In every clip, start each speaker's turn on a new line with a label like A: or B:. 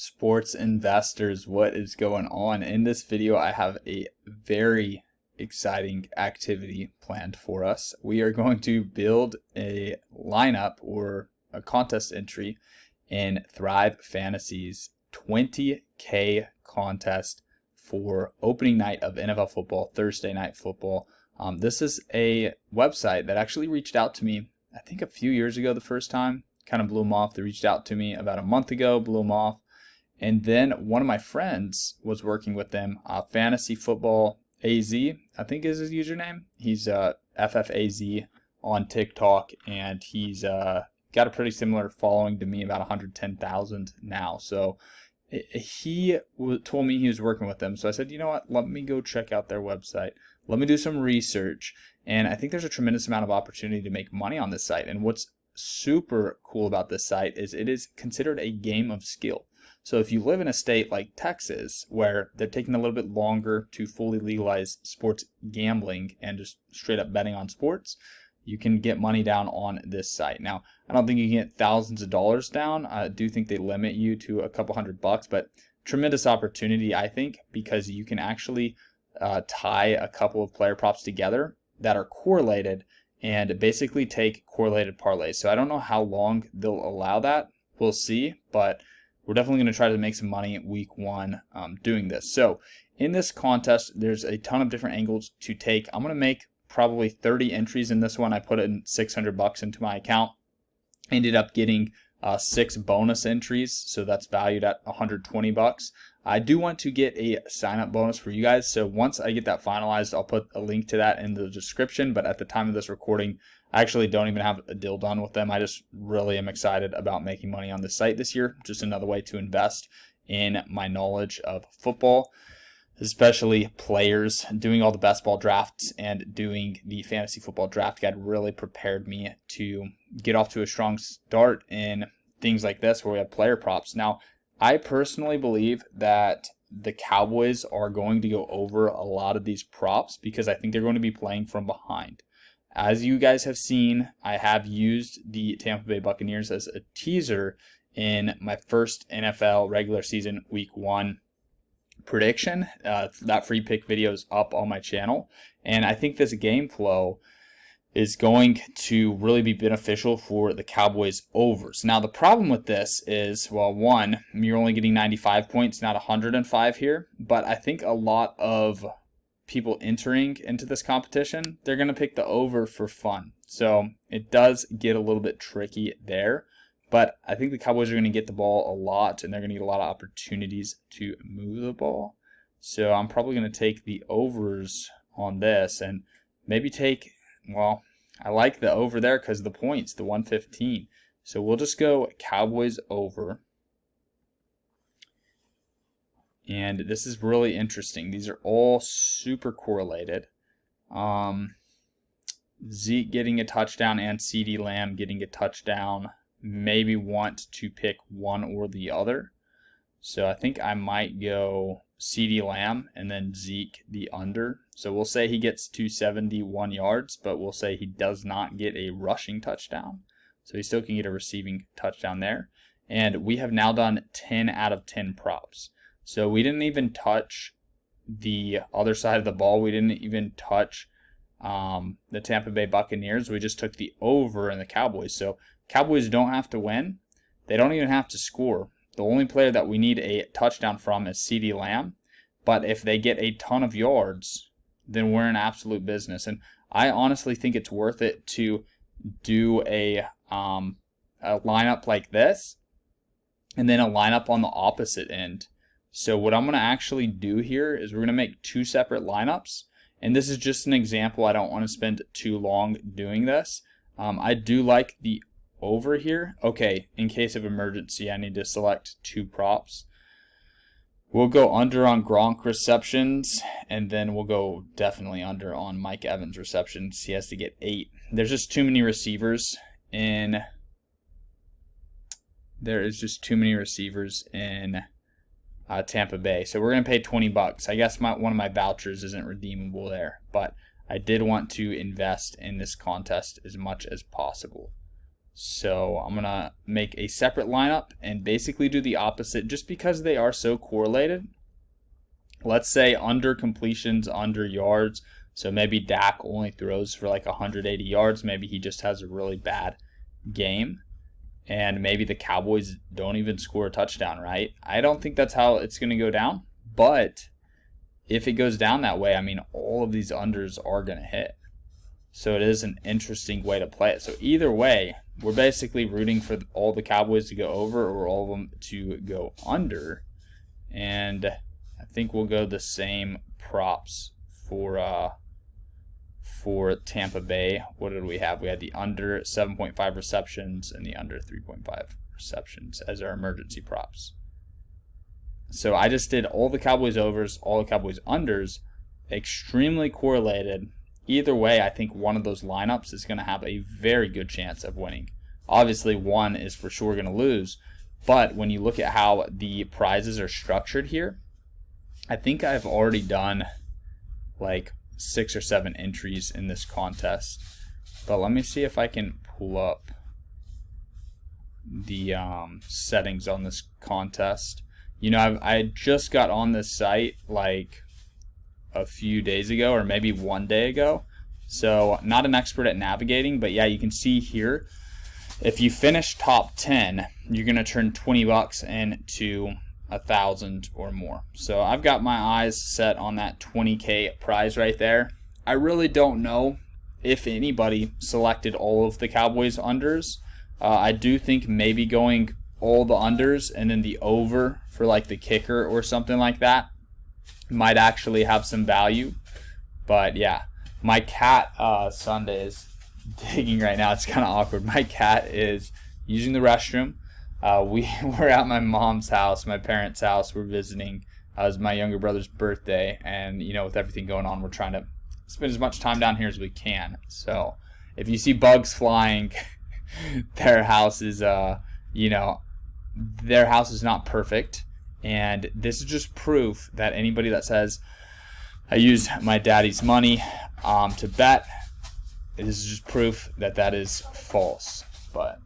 A: Sports investors, what is going on? In this video, I have a very exciting activity planned for us. We are going to build a lineup or a contest entry in Thrive Fantasy's 20K contest for opening night of NFL football, Thursday night football. This is a website that actually reached out to me, I think a few years ago the first time. Kind of blew them off. They reached out to me about a month ago, blew them off. And then one of my friends was working with them, Fantasy Football AZ, I think is his username. He's FFAZ on TikTok, and he's got a pretty similar following to me, about 110,000 now. So he told me he was working with them. So I said, you know what, let me go check out their website. Let me do some research. And I think there's a tremendous amount of opportunity to make money on this site. And what's super cool about this site is it is considered a game of skill. So if you live in a state like Texas, where they're taking a little bit longer to fully legalize sports gambling and just straight up betting on sports, you can get money down on this site. Now, I don't think you can get thousands of dollars down. I do think they limit you to a couple $100, but tremendous opportunity, I think, because you can actually tie a couple of player props together that are correlated and basically take correlated parlays. So I don't know how long they'll allow that. We'll see, but we're definitely going to try to make some money week one doing this. So in this contest, there's a ton of different angles to take. I'm going to make probably 30 entries in this one. I put in $600 into my account. Ended up getting 6 bonus entries, so that's valued at $120. I do want to get a sign-up bonus for you guys, so once I get that finalized, I'll put a link to that in the description, but at the time of this recording, I actually don't even have a deal done with them. I just really am excited about making money on this site this year. Just another way to invest in my knowledge of football, especially players. Doing all the best ball drafts and doing the fantasy football draft guide really prepared me to get off to a strong start in things like this where we have player props. Now, I personally believe that the Cowboys are going to go over a lot of these props because I think they're going to be playing from behind. As you guys have seen, I have used the Tampa Bay Buccaneers as a teaser in my first NFL regular season week 1 prediction. That free pick video is up on my channel, and I think this game flow is going to really be beneficial for the Cowboys overs. Now, the problem with this is, well, one, you're only getting 95 points, not 105 here, but I think a lot of people entering into this competition, they're going to pick the over for fun. So it does get a little bit tricky there, but I think the Cowboys are going to get the ball a lot, and they're going to get a lot of opportunities to move the ball. So I'm probably going to take the overs on this and maybe take, well, I like the over there because of the points, the 115. So we'll just go Cowboys over. And this is really interesting. These are all super correlated. Zeke getting a touchdown and CeeDee Lamb getting a touchdown. Maybe want to pick one or the other. So I think I might go CeeDee Lamb and then Zeke the under. So we'll say he gets 271 yards, but we'll say he does not get a rushing touchdown. So he still can get a receiving touchdown there. And we have now done 10 out of 10 props. So we didn't even touch the other side of the ball. We didn't even touch the Tampa Bay Buccaneers. We just took the over in the Cowboys. So Cowboys don't have to win. They don't even have to score. The only player that we need a touchdown from is CeeDee Lamb. But if they get a ton of yards, then we're in absolute business. And I honestly think it's worth it to do a lineup like this and then a lineup on the opposite end. So what I'm going to actually do here is we're going to make 2 separate lineups. And this is just an example. I don't want to spend too long doing this. I do like the over here. Okay, in case of emergency, I need to select 2 props. We'll go under on Gronk receptions, and then we'll go definitely under on Mike Evans receptions. He has to get 8. There's just too many receivers in. There is just too many receivers in Tampa Bay. So we're going to pay $20. I guess one of my vouchers isn't redeemable there, but I did want to invest in this contest as much as possible. So I'm going to make a separate lineup and basically do the opposite just because they are so correlated. Let's say under completions, under yards. So maybe Dak only throws for like 180 yards. Maybe he just has a really bad game. And maybe the Cowboys don't even score a touchdown, right? I don't think that's how it's going to go down. But if it goes down that way, I mean, all of these unders are going to hit. So it is an interesting way to play it. So either way, we're basically rooting for all the Cowboys to go over or all of them to go under. And I think we'll go the same props for Tampa Bay. What did we have? We had the under 7.5 receptions and the under 3.5 receptions as our emergency props. So I just did all the Cowboys overs, all the Cowboys unders, extremely correlated. Either way, I think one of those lineups is going to have a very good chance of winning. Obviously, one is for sure going to lose. But when you look at how the prizes are structured here, I think I've already done like 6 or 7 entries in this contest. But let me see if I can pull up the settings on this contest. You know, I just got on this site like a few days ago or maybe one day ago. So not an expert at navigating, but yeah, you can see here, if you finish top 10, you're going to turn 20 bucks into 1,000 or more. So I've got my eyes set on that 20K prize right there. I really don't know if anybody selected all of the Cowboys unders. I do think maybe going all the unders and then the over for like the kicker or something like that might actually have some value. But yeah, my cat Sunday is digging right now. It's kind of awkward. My cat is using the restroom. We're at my mom's house, my parents' house. We're visiting. It was my younger brother's birthday, and you know, with everything going on, we're trying to spend as much time down here as we can. So if you see bugs flying, their house is their house is not perfect. And this is just proof that anybody that says, I use my daddy's money to bet, this is just proof that that is false. But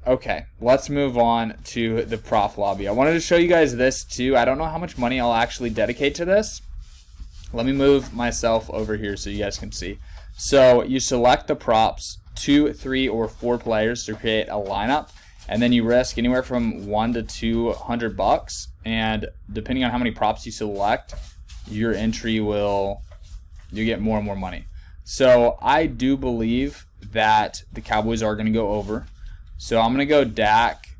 A: okay, let's move on to the prop lobby. I wanted to show you guys this too. I don't know how much money I'll actually dedicate to this. Let me move myself over here so you guys can see. So you select the props, 2, 3, or 4 players to create a lineup. And then you risk anywhere from $1 to $200 bucks, and depending on how many props you select, your entry you get more and more money. So I do believe that the Cowboys are going to go over. So I'm going to go Dak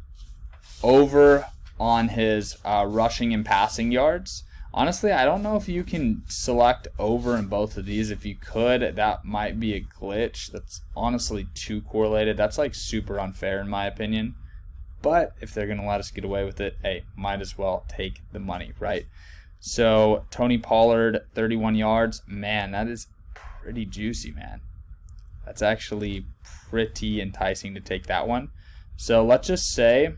A: over on his rushing and passing yards. Honestly, I don't know if you can select over in both of these. If you could, that might be a glitch. That's honestly too correlated. That's like super unfair in my opinion. But if they're going to let us get away with it, hey, might as well take the money, right? So Tony Pollard, 31 yards. Man, that is pretty juicy, man. That's actually pretty enticing to take that one. So let's just say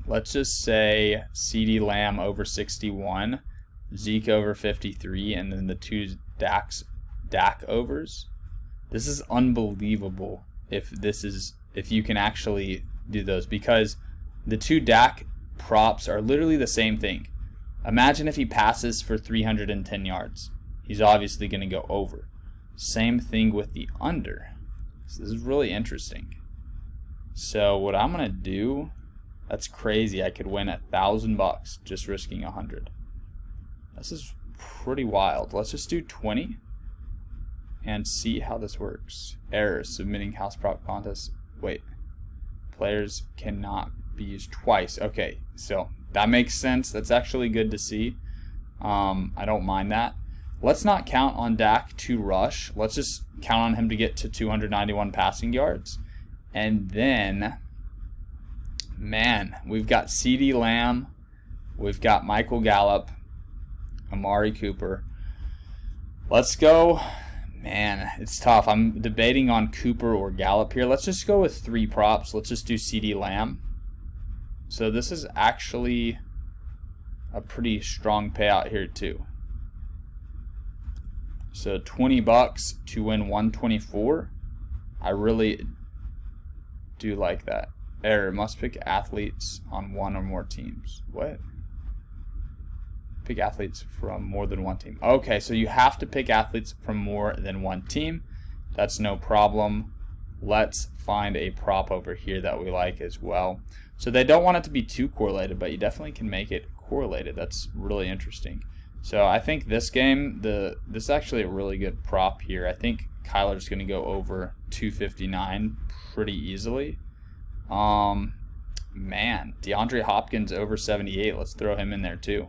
A: CeeDee Lamb over 61, Zeke over 53, and then the 2 Dak overs. This is unbelievable if you can actually do those, because the 2 Dak props are literally the same thing. Imagine if he passes for 310 yards. He's obviously going to go over. Same thing with the under. So this is really interesting. So what I'm going to do, that's crazy. I could win $1,000 just risking 100. This is pretty wild. Let's just do 20 and see how this works. Errors, submitting house prop contest. Wait, players cannot be used twice. Okay, so that makes sense. That's actually good to see. I don't mind that. Let's not count on Dak to rush. Let's just count on him to get to 291 passing yards. And then, man, we've got CeeDee Lamb, we've got Michael Gallup, Amari Cooper. Let's go. Man, it's tough. I'm debating on Cooper or Gallup here. Let's just go with 3 props. Let's just do CeeDee Lamb. So this is actually a pretty strong payout here too. So $20 to win 124. I really do like that. Error, must pick athletes on one or more teams. What? Pick athletes from more than one team. Okay, so you have to pick athletes from more than one team. That's no problem. Let's find a prop over here that we like as well. So they don't want it to be too correlated, but you definitely can make it correlated. That's really interesting. So I think this game, this is actually a really good prop here. I think Kyler's going to go over 259 pretty easily. Man, DeAndre Hopkins over 78. Let's throw him in there too.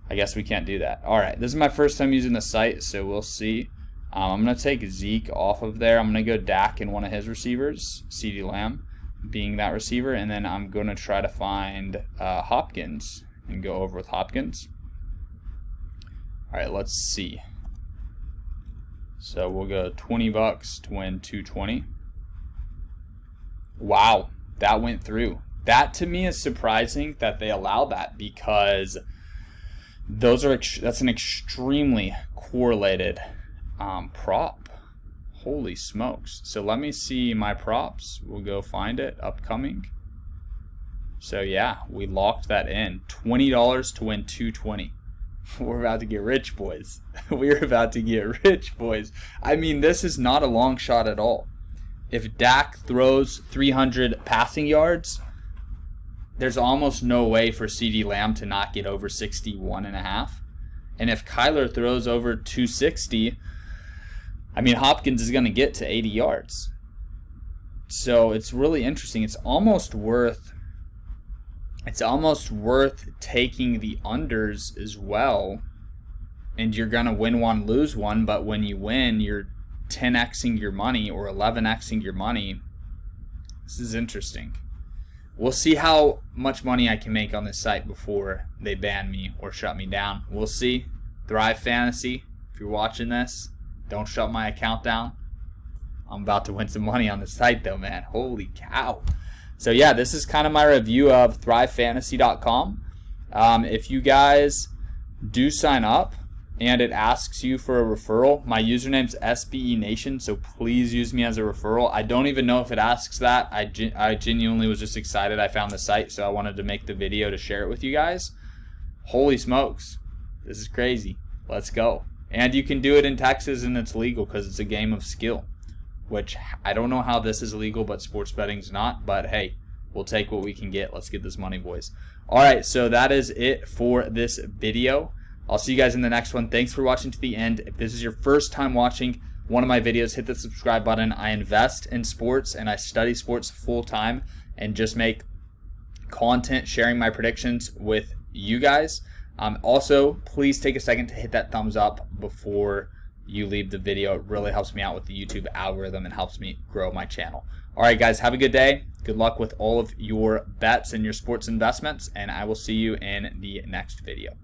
A: I guess we can't do that. All right, this is my first time using the site, so we'll see. I'm going to take Zeke off of there. I'm going to go Dak in one of his receivers, CeeDee Lamb being that receiver, and then I'm going to try to find Hopkins and go over with Hopkins. All right, let's see. So we'll go 20 bucks to win 220. Wow, that went through. That to me is surprising that they allow that, because that's an extremely correlated prop. Holy smokes. So let me see my props. We'll go find it. Upcoming. So yeah, we locked that in. $20 to win 220. We're about to get rich, boys. We're about to get rich, boys. I mean, this is not a long shot at all. If Dak throws 300 passing yards, there's almost no way for CeeDee Lamb to not get over 61.5. And if Kyler throws over 260, I mean, Hopkins is going to get to 80 yards. So it's really interesting. It's almost worth taking the unders as well. And you're going to win one, lose one. But when you win, you're 10xing your money or 11xing your money. This is interesting. We'll see how much money I can make on this site before they ban me or shut me down. We'll see. Thrive Fantasy, if you're watching this, don't shut my account down. I'm about to win some money on the site though, man. Holy cow. So yeah, this is kind of my review of thrivefantasy.com. If you guys do sign up and it asks you for a referral, my username's SBE Nation, so please use me as a referral. I don't even know if it asks that. I genuinely was just excited I found the site, so I wanted to make the video to share it with you guys. Holy smokes. This is crazy. Let's go. And you can do it in Texas, and it's legal because it's a game of skill, which I don't know how this is legal, but sports betting's not. But hey, we'll take what we can get. Let's get this money, boys. All right, so that is it for this video. I'll see you guys in the next one. Thanks for watching to the end. If this is your first time watching one of my videos, hit the subscribe button. I invest in sports and I study sports full time and just make content sharing my predictions with you guys. Also, please take a second to hit that thumbs up before you leave the video. It really helps me out with the YouTube algorithm and helps me grow my channel. All right, guys, have a good day. Good luck with all of your bets and your sports investments, and I will see you in the next video.